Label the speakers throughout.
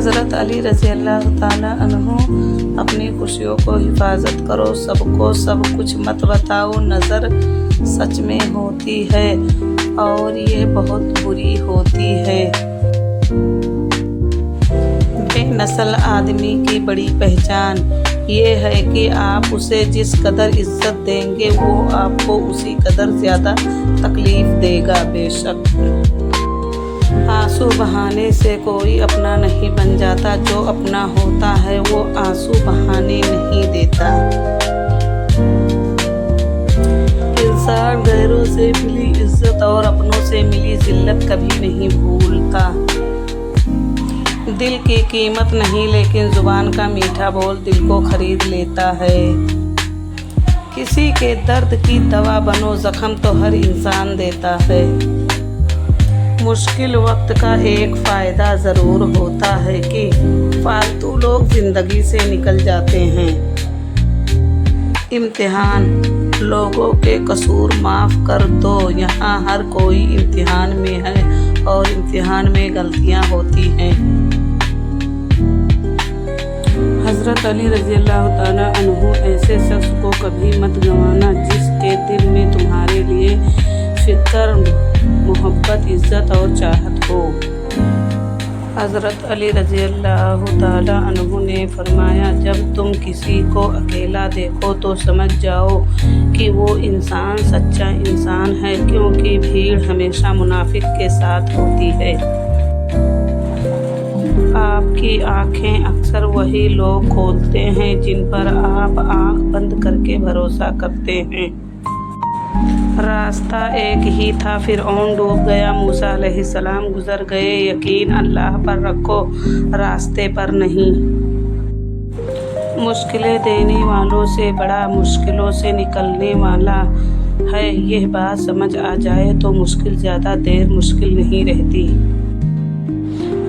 Speaker 1: हज़रत अली रज़ी अल्लाह ताला अन्हु अपनी खुशियों को हिफाजत करो, सबको सब कुछ मत बताओ, नज़र सच में होती है और ये बहुत बुरी होती है। बेनस्ल आदमी की बड़ी पहचान ये है कि आप उसे जिस कदर इज्जत देंगे वो आपको उसी कदर ज़्यादा तकलीफ़ देगा। बेशक आंसू बहाने से कोई अपना नहीं बन जाता, जो अपना होता है वो आंसू बहाने नहीं देता। इंसान गैरों से मिली इज्जत और अपनों से मिली जिल्लत कभी नहीं भूलता। दिल की कीमत नहीं, लेकिन जुबान का मीठा बोल दिल को खरीद लेता है। किसी के दर्द की दवा बनो, जख्म तो हर इंसान देता है। मुश्किल वक्त का एक फ़ायदा ज़रूर होता है कि फालतू लोग ज़िंदगी से निकल जाते हैं। इम्तिहान लोगों के कसूर माफ़ कर दो, यहाँ हर कोई इम्तिहान में है और इम्तिहान में गलतियाँ होती हैं। हज़रत अली रज़ी अल्लाह ताला अन्हु ऐसे शख्स को कभी मत गंवाना जिसके दिल में तुम्हारे लिए फ़िक्र, मोहब्बत, इज़्ज़त और चाहत हो। हज़रत अली रज़ी अल्लाह ताला अन्हु ने फरमाया, जब तुम किसी को अकेला देखो तो समझ जाओ कि वो इंसान सच्चा इंसान है, क्योंकि भीड़ हमेशा मुनाफिक के साथ होती है। आपकी आँखें अक्सर वही लोग खोलते हैं जिन पर आप आँख बंद करके भरोसा करते हैं। रास्ता एक ही था, फिरऔन डूब गया, मूसा अलैहिस्सलाम गुजर गए। यकीन अल्लाह पर रखो, रास्ते पर नहीं। मुश्किलें देने वालों से बड़ा मुश्किलों से निकलने वाला है। यह बात समझ आ जाए तो मुश्किल ज़्यादा देर मुश्किल नहीं रहती।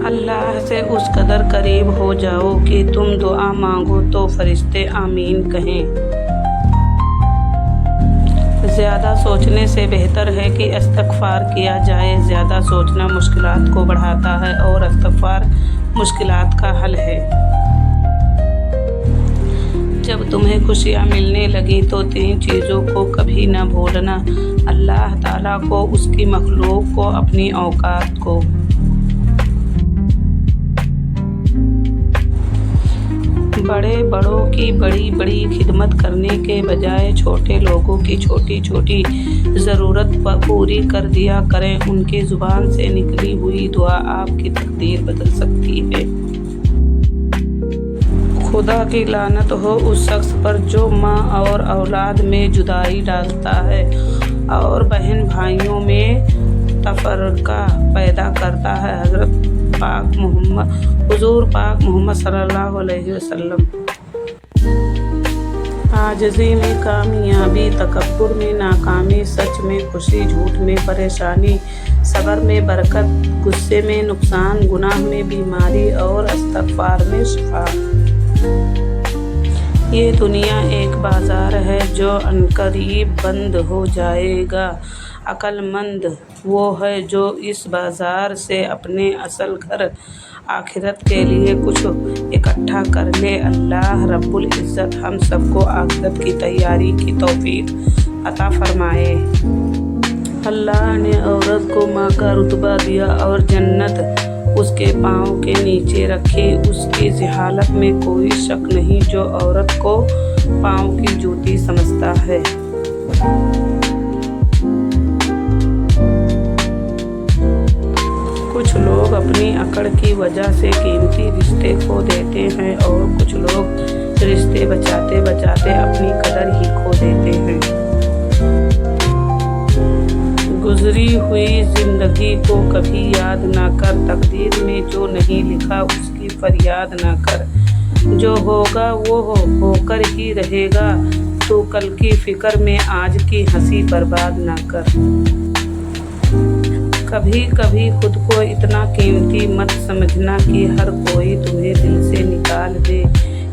Speaker 1: अल्लाह से उस कदर करीब हो जाओ कि तुम दुआ मांगो तो फरिश्ते आमीन कहें। ज़्यादा सोचने से बेहतर है कि इस्तग़फ़ार किया जाए। ज़्यादा सोचना मुश्किलात को बढ़ाता है और इस्तग़फ़ार मुश्किलात का हल है। जब तुम्हें खुशियाँ मिलने लगी तो 3 चीज़ों को कभी न भूलना, अल्लाह ताला को, उसकी मखलूक को, अपनी औकात को। बड़े बड़ों की बड़ी बड़ी खिदमत करने के बजाय छोटे लोगों की छोटी छोटी ज़रूरत पूरी कर दिया करें। उनकी ज़ुबान से निकली हुई दुआ आपकी तकदीर बदल सकती है। खुदा की लानत हो उस शख्स पर जो माँ और औलाद में जुदाई डालता है और बहन भाइयों में तफरका पैदा करता है। हुज़ूर पाक मोहम्मद सल्लल्लाहु अलैहि वसल्लम। आजिज़ी में कामयाबी, तकब्बुर में नाकामी, सच में खुशी, झूठ में परेशानी, सब्र में बरकत, गुस्से में नुकसान, गुनाह में बीमारी और इस्तग़फ़ार में शिफा। ये दुनिया एक बाज़ार है जो अनकरीब बंद हो जाएगा। अक्लमंद वो है जो इस बाज़ार से अपने असल घर आखिरत के लिए कुछ इकट्ठा कर ले। अल्लाह रब्बुल इज़्ज़त हम सबको आखिरत की तैयारी की तौफीक अता फरमाए। अल्लाह ने औरत को माँ का रुतबा दिया और जन्नत उसके पाँव के नीचे रखी। उसकी जहालत में कोई शक नहीं जो औरत को पाँव की जूती समझता है। कुछ लोग अपनी अकड़ की वजह से कीमती रिश्ते खो देते हैं और कुछ लोग रिश्ते बचाते बचाते अपनी कदर ही खो देते हैं। गुजरी हुई जिंदगी को कभी याद ना कर, तकदीर में जो नहीं लिखा उसकी फरियाद ना कर। जो होगा वो होकर ही रहेगा, तो कल की फिक्र में आज की हंसी बर्बाद ना कर। कभी कभी खुद को इतना कीमती मत समझना कि हर कोई तुम्हें दिल से निकाल दे,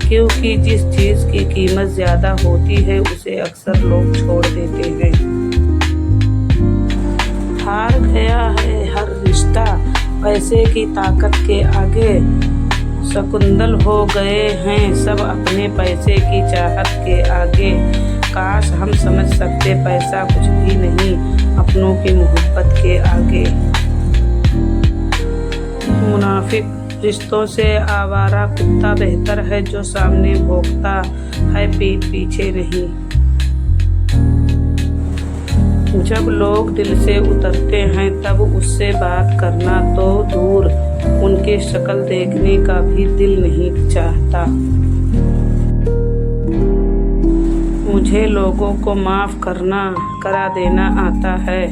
Speaker 1: क्योंकि जिस चीज़ की कीमत ज़्यादा होती है उसे अक्सर लोग छोड़ देते हैं। हार गया है हर रिश्ता पैसे की ताकत के आगे, शकुंतल हो गए हैं सब अपने पैसे की चाहत के आगे। काश हम समझ सकते पैसा कुछ भी नहीं अपनों की मोहब्बत के आगे। मुनाफिक रिश्तों से आवारा कुत्ता बेहतर है जो सामने भौंकता है पीठ पीछे नहीं। जब लोग दिल से उतरते हैं तब उससे बात करना तो दूर उनकी शक्ल देखने का भी दिल नहीं चाहता। मुझे लोगों को माफ़ करा देना आता है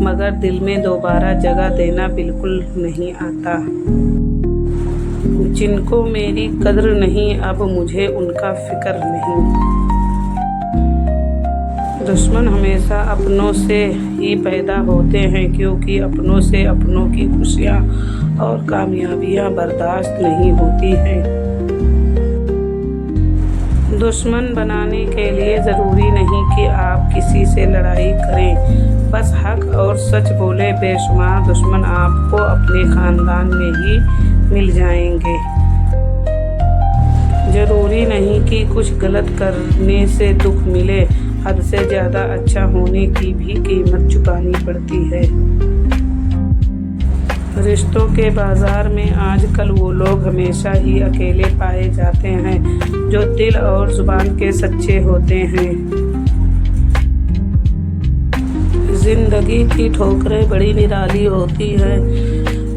Speaker 1: मगर दिल में दोबारा जगह देना बिल्कुल नहीं आता। जिनको मेरी कद्र नहीं अब मुझे उनका फिक्र नहीं। दुश्मन हमेशा अपनों से ही पैदा होते हैं क्योंकि अपनों से अपनों की खुशियाँ और कामयाबियाँ बर्दाश्त नहीं होती हैं। दुश्मन बनाने के लिए ज़रूरी नहीं कि आप किसी से लड़ाई करें, बस हक और सच बोले। बेशुमार दुश्मन आपको अपने ख़ानदान में ही मिल जाएंगे। ज़रूरी नहीं कि कुछ गलत करने से दुख मिले, हद से ज़्यादा अच्छा होने की भी कीमत चुकानी पड़ती है। रिश्तों के बाजार में आजकल वो लोग हमेशा ही अकेले पाए जाते हैं जो दिल और जुबान के सच्चे होते हैं। जिंदगी की ठोकरें बड़ी निराली होती है,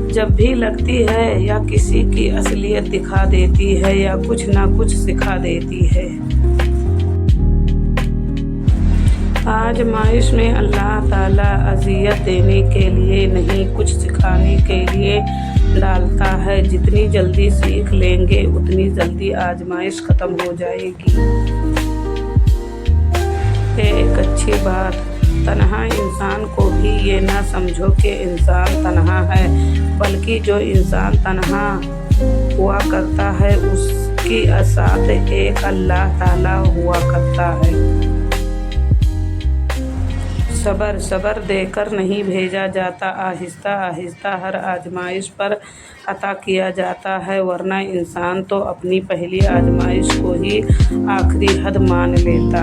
Speaker 1: जब भी लगती है या किसी की असलियत दिखा देती है या कुछ ना कुछ सिखा देती है। आजमाइश में अल्लाह ताला अज़ियत देने के लिए नहीं कुछ सिखाने के लिए डालता है। जितनी जल्दी सीख लेंगे उतनी जल्दी आजमाइश ख़त्म हो जाएगी। एक अच्छी बात, तन्हा इंसान को भी ये ना समझो कि इंसान तन्हा है, बल्कि जो इंसान तन्हा हुआ करता है उसकी साथ एक अल्लाह ताला हुआ करता है। सब्र देकर नहीं भेजा जाता, आहिस्ता आहिस्ता हर आजमाइश पर अता किया जाता है, वरना इंसान तो अपनी पहली आजमाइश को ही आखिरी हद मान लेता।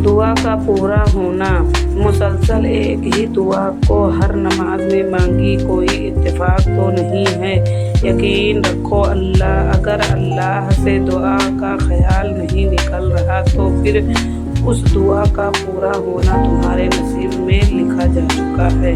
Speaker 1: दुआ का पूरा होना, मुसलसल एक ही दुआ को हर नमाज में मांगी कोई इत्तेफाक तो नहीं है। यकीन रखो अगर अल्लाह से दुआ का ख्याल नहीं निकल रहा तो फिर उस दुआ का पूरा होना तुम्हारे नसीब में लिखा जा चुका है।